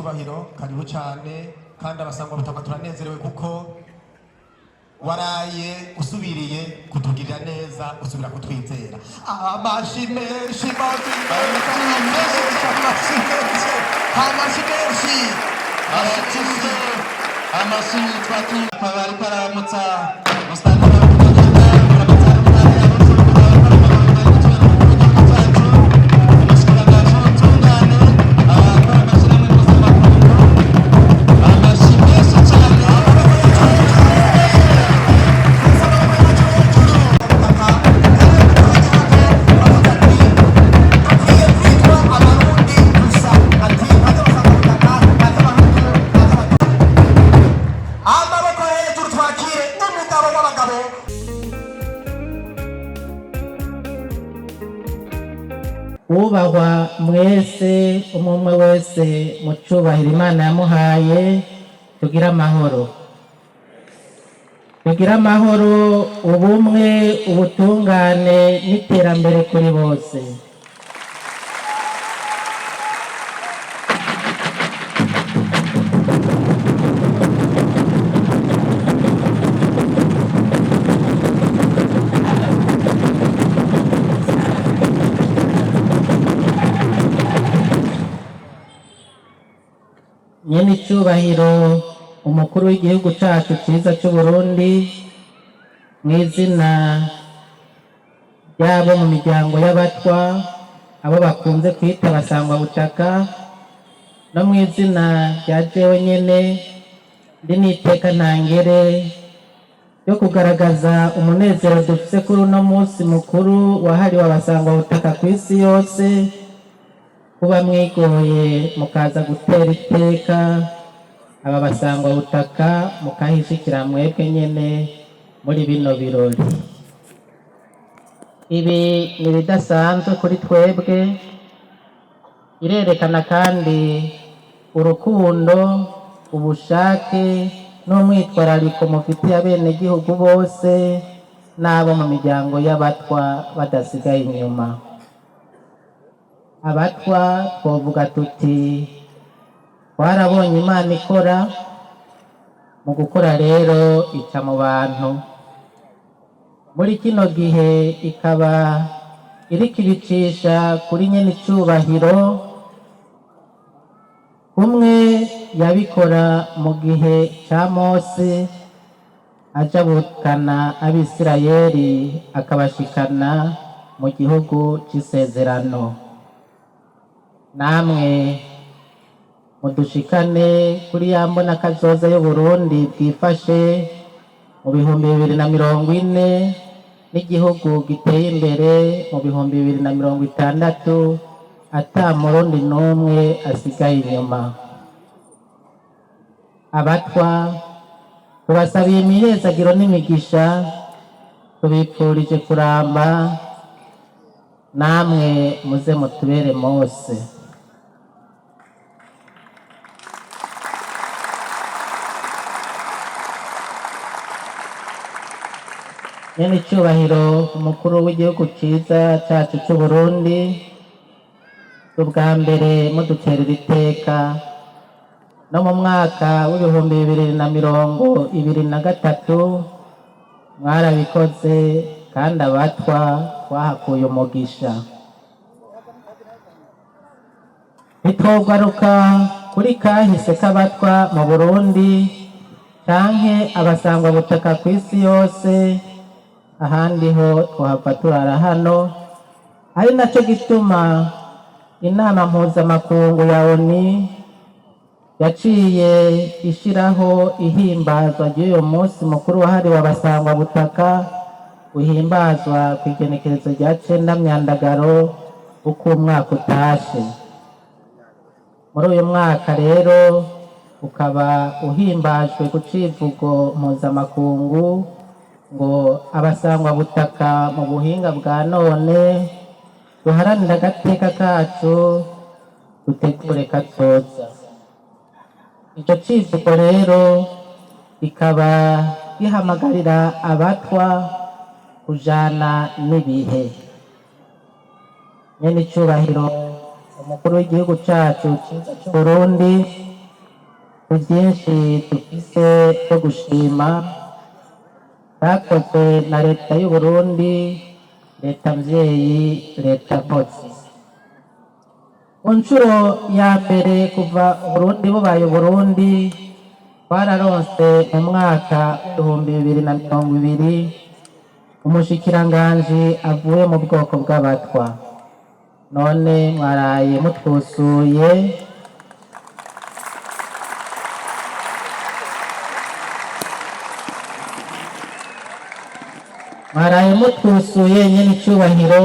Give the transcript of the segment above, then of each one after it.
icubahiro karibu cyane kandi abasangwa butaka turanezerewe kuko waraye usubiriye kutugirira neza usubira kutwizera amashi menshi amashi twatuma bari paramutsa ubahwa mwese umwe wese mu cyubahiro Imana yamuhaye tugira amahoro ubumwe ubutungane n'iterambere kuri bose. nyene icyubahiro umukuru w'igihugu cyacu cyiza cy'u Burundi mu izina ryabo mu miryango y'abatwa abo bakunze kwita basangwa butaka no mu izina rya jewe nyene ndi n'iteka ntangere yo kugaragaza umunezero dufise kuri uno munsi mukuru wahariwe abasangwa butaka ku isi yose kuba mwigoye mukaza gutera iteka aba basangwa butaka mukahishikira mwebwe nyene muri bino birori. Ibi ni bidasanzwe kuri twebwe, irerekana kandi urukundo ubushake n'umwitwarariko mufitiye abenegihugu bose n'abo mu miryango y'abatwa badasigaye inyuma. Abatwa twovuga tuti twarabonye Imana ikora, mu gukora rero ica mu bantu. Muri kino gihe ikaba iriko ibicisha kuri nyene icubahiro kumwe yabikora mu gihe ca Mose ajabukana Abisirayeli akabashikana mu gihugu c'isezerano. Namwe mudushikane kuri ya mbona kazoza y'u Burundi bwifashe mu 2040 n'igihugu giteye imbere mu 2060 ata murundi n'umwe asigaye inyuma. Abatwa tubasabiye imihezagiro n'imigisha, tubipfurije kuramba, namwe muze mutubere Mose. nyene icyubahiro umukuru w'igihugu cyiza cyacu cy'u Burundi, ubwa mbere muduterera iteka no mu mwaka w'2023 mwarabikoze kandi abatwa twahakuye umugisha. Ntitwogaruka kuri kahise k'abatwa mu Burundi canke abasangwa butaka ku isi yose, ahandi ho twahava turara hano. Ari nacyo gituma inama mpuzamakungu ya ONU yaciye ishiraho ihimbazwa ry'uyu munsi mukuru wahariwe abasangwa butaka, uhimbazwa ku igenekerezo rya 9 Myandagaro uko umwaka utashe. Muri uyu mwaka rero ukaba uhimbajwe ku civugo mpuzamakungu ngo abasangwa butaka mu buhinga bwa none duharanira agateka kacu dutegure kazoza. Icyo civugo rero ikaba gihamagarira abatwa kujana n'ibihe. nyene icyubahiro umukuru w'igihugu cyacu cy'u Burundi ku byinshi dufise byo gushima byakozwe na leta y'u Burundi, leta mvyeyi, leta nkozi. Ku nshuro ya mbere kuva Uburundi bubaye Uburundi, twararonse mu mwaka 2020 umushikiranganji avuye mu bwoko bw'abatwa. None mwaraye mutwusuye nyene icubahiro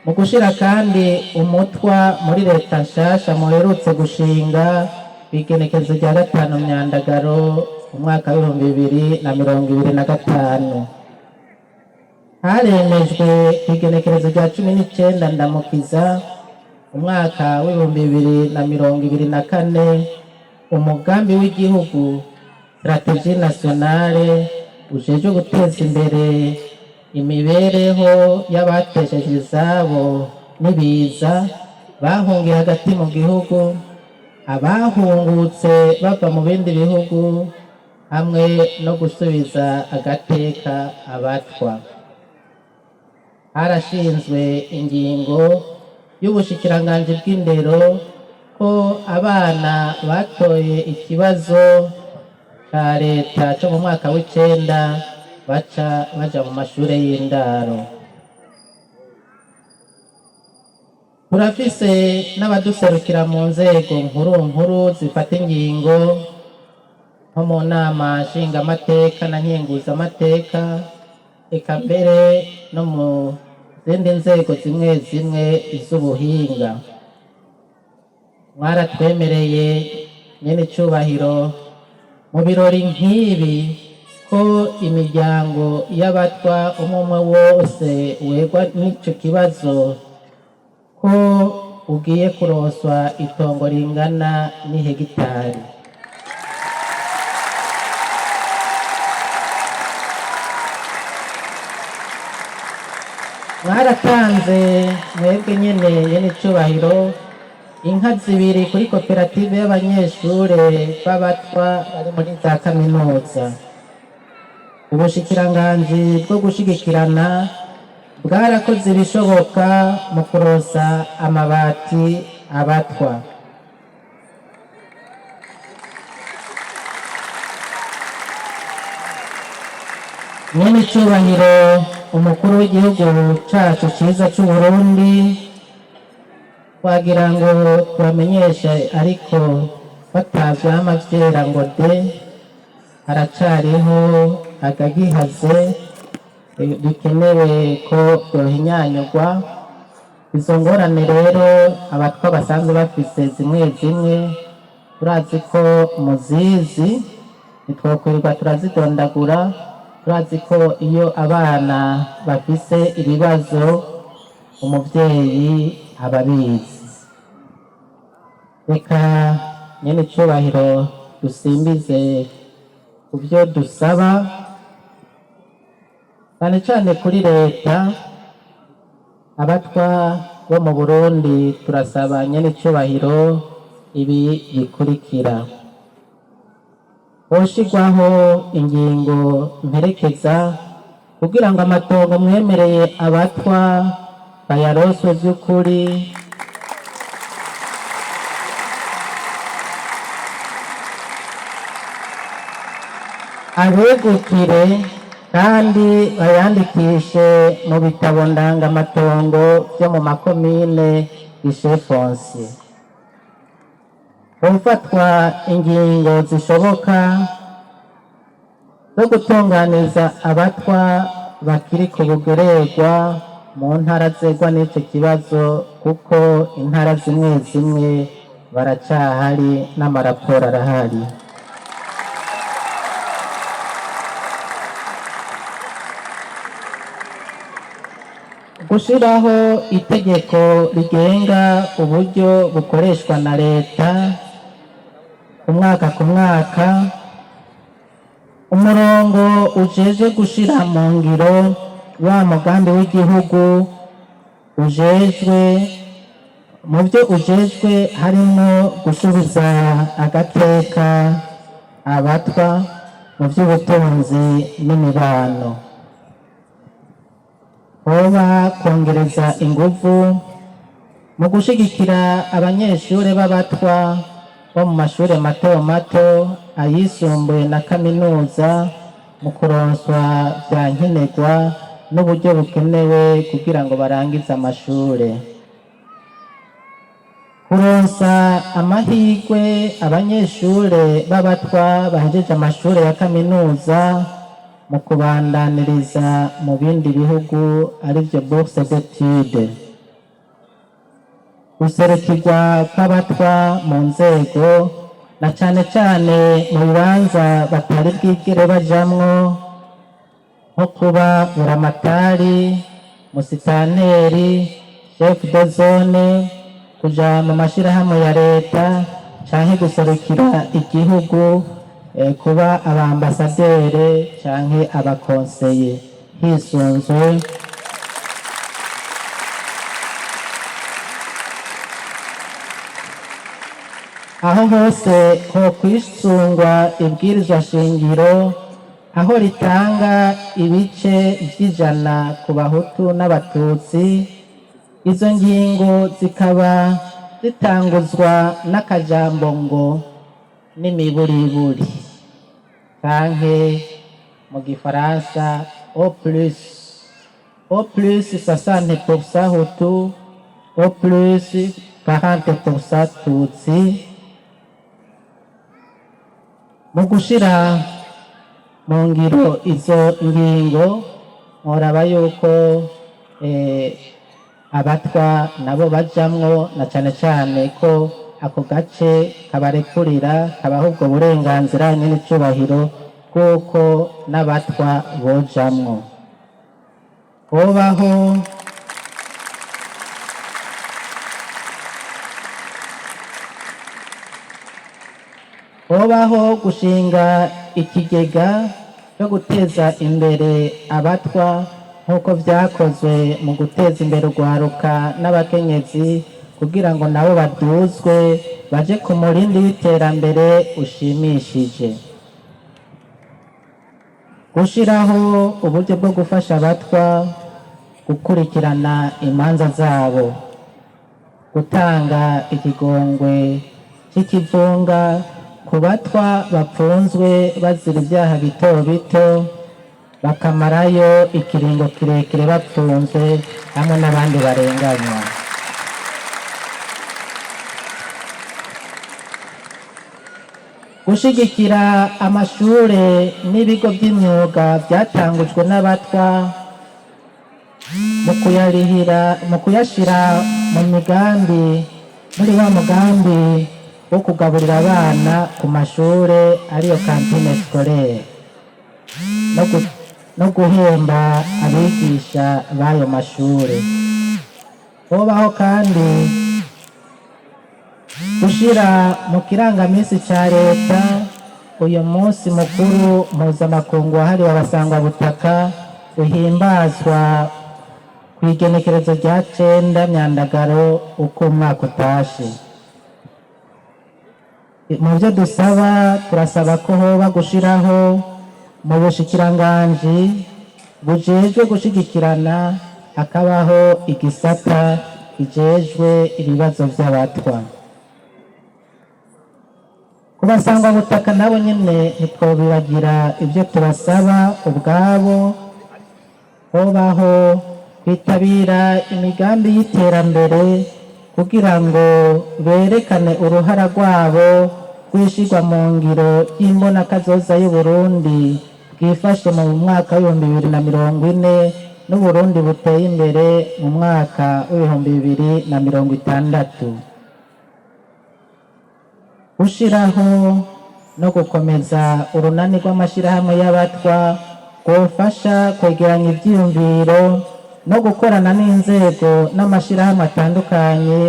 mu gushira kandi umutwa muri leta nshasha muherutse gushinga kw'igenekerezo rya 5 Myandagaro umwaka w'2025. Haremejwe kw'igenekerezo rya 19 Ndamukiza umwaka w'2024 umugambi w'igihugu strategie nationale ujejwe guteza imbere imibereho y'abatesheje izabo n'ibiza bahungiye hagati mu gihugu, abahungutse bava mu bindi bihugu, hamwe no gusubiza agateka abatwa. Harashinzwe ingingo y'ubushikiranganji bw'indero ko abana batoye ikibazo ca leta co mu mwaka w'9 baca baja mu mashure y'indaro. Turafise n'abaduserukira mu nzego nkuru zifata ingingo nko mu nama nshingamateka na nkenguzamateka, eka mbere no mu zindi nzego zimwe z'ubuhinga. Mwaratwemereye nyene icubahiro mu birori nk'ibi ko imiryango y'abatwa umwe wose wegwa n'ico kibazo ko ugiye kuroswa itongo ringana n'ihegitari. Mwaratanze mwebwe nyene icubahiro inka 2 kuri koperative y'abanyeshure b'abatwa bari muri za kaminuza. Ubushikiranganji bwo gushigikirana bwarakoze ibishoboka mu kurosa amabati abatwa. Nyene icubahiro umukuru w'igihugu cacu ciza c'Uburundi, wagira ngo tubamenyeshe ariko batavyama vyera ngo de, haracariho agagihaze bikenewe ko yohinyanyurwa. Izo ngorane rero abatwa basanzwe bafise zimwe turazi ko muzizi, ntitwokwirirwa turazidondagura. Turazi ko iyo abana bafise ibibazo umuvyeyi aba abizi. Reka nyene icubahiro dusimbize ku byo dusaba, cyane cyane kuri leta. Abatwa bo mu Burundi turasaba nyene icubahiro ibi bikurikira: hoshigwaho ingingo mperekeza kugira ngo amatongo mwemereye abatwa bayaroswe vy'ukuri, abegukire kandi bayandikishe mu bitabo ndangamatongo vyo mu makomine gishefonsi. Hofatwa ingingo zishoboka zo gutunganiza abatwa bakiri ku bugererwa mu ntara zegwa n'ico kibazo, kuko intara zimwe baracahari n'amaraporo arahari. Gushiraho itegeko rigenga uburyo bukoreshwa na leta umwaka ku mwaka, umurongo ujeje gushira mu ngiro wa mugambi w'igihugu ujejwe mu byo ujejwe harimo gusubiza agateka abatwa mu by'ubutunzi n'imibano, hoba kongereza ingufu mu gushigikira abanyeshuri b'abatwa bo mu mashuri mato mato, ayisumbuye na kaminuza mu kuronswa bya nkenerwa n'uburyo bukenewe kugira ngo barangize amashuri, kuronsa amahirwe abanyeshuri b'abatwa bahejeje amashuri ya kaminuza mu kubandaniriza mu bindi bihugu aribyo bourse d'études, guserukirwa kw'abatwa mu nzego na cane cane mu bibanza batari bwigere bajamwo nko kuba buramatari, musitanteri, chef de zone, kuja mu mashirahamwe ya leta canke guserukira igihugu, kuba abambasaderi canke abakonseye hisunzwe aho hose ho kwisungwa ibwirizwa shingiro aho ritanga ibice vy'ijana ku bahutu n'abatutsi. Izo ngingo zikaba zitanguzwa n'akajambo ngo n'imiburiburi canke mu gifaransa au plus 60% Hutu, au plus 40% Tutsi. Mu gushira mu ngiro izo ngingo muraba yuko abatwa nabo bajamwo, na cane cane ko ako gace kabarekurira kabaha ubwo burenganzira n'icubahiro bw'uko n'abatwa bojamwo. Hobaho gushinga ikigega cyo guteza imbere abatwa nk'uko vyakozwe mu guteza imbere urwaruka n'abakenyezi kugira ngo nabo baduzwe baje ku murindi w'iterambere ushimishije. Gushiraho uburyo bwo gufasha abatwa gukurikirana imanza zabo, gutanga ikigongwe c'ikivunga ku batwa bapfunzwe bazira ibyaha bito bito bakamarayo ikiringo kirekire bapfunzwe hamwe n'abandi barenganywa. Gushigikira amashure n'ibigo by'imyuga byatangujwe n'abatwa mu kuyashira mu migambi, muri wa mugambi wo kugaburira abana ku mashure ariyo kantine scolaire no guhemba abigisha b'ayo mashure. Hobaho kandi gushira mu kirangamisi ca leta uyu munsi mukuru mpuzamakungu wahariwe abasangwabutaka uhimbazwa kw'igenekerezo rya 9 Myandagaro uko umwaka utashe. Mu byo dusaba turasaba ko hoba gushiraho mu bushikiranganji bujejwe gushigikirana hakabaho igisata kijejwe ibibazo vy'abatwa. Kubasangwa butaka nabo nyene ntitwobibagira ibyo tubasaba ubwabo, hobaho kwitabira imigambi y'iterambere kugira ngo berekane uruhara rwabo rw'ishirwa mu ngiro y'imbonakazoza y'Uburundi bwifashe mu mwaka w'2040 n'Uburundi buteye imbere mu mwaka w'2060. Gushiraho no gukomeza urunani rw'amashirahamwe y'abatwa rwofasha kwegeranya ivyiyumviro no gukorana n'inzego n'amashirahamwe atandukanye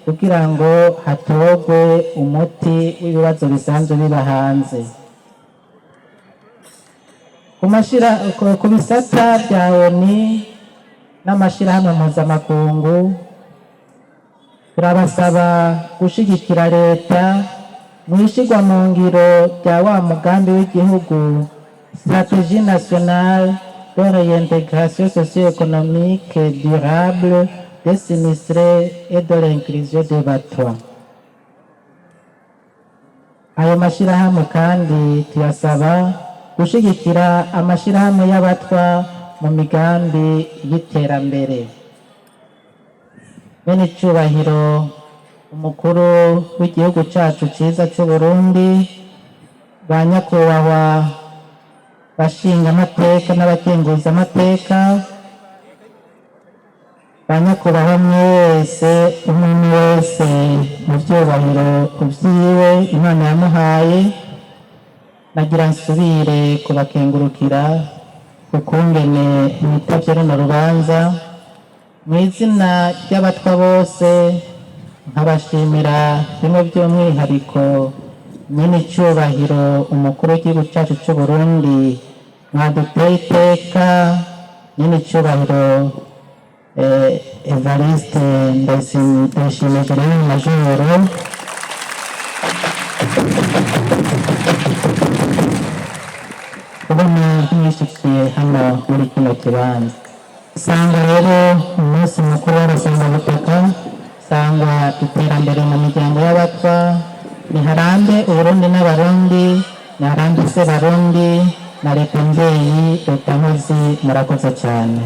kugira ngo hatogwe umuti w'ibibazo bisanzwe biba hanze. Ku bisata bya ONU n'amashirahamwe mpuzamakungu turabasaba gushigikira leta mu ishigwa mu ngiro rya wa mugambi w'igihugu stratégie nationale de réintégration socio-économique durable des sinistrés et de l'inclusion des batwa. Ayo mashirahamwe kandi tuyasaba gushigikira amashirahamwe y'abatwa mu migambi y'iterambere. Bene icubahiro umukuru w'igihugu cacu ciza c'u Burundi, ba nyakubahwa bashinga amateka n'abakenguza amateka, ba nyakubahwa mwese, umuntu wese mu vyubahiro vyiwe Imana yamuhaye, nagira nsubire kubakengurukira ukungene mwitavye runo rubanza mu izina ry'abatwa bose, nkabashimira bimwe by'umwihariko nyine icubahiro umukuru w'igihugu cacu c'u Burundi mwaduteye iteka, nyine icubahiro Evariste Ndayishimiye Majoro, kubona mwishikiye hano muri kino kibanza. Sangwa rero umunsi mukuru w'abasangwabutaka, sangwa iterambere mu miryango y'abatwa, niharambe Uburundi n'abarundi, niharambe se Barundi na leta mbyeyi, leta nkozi, murakoze cyane.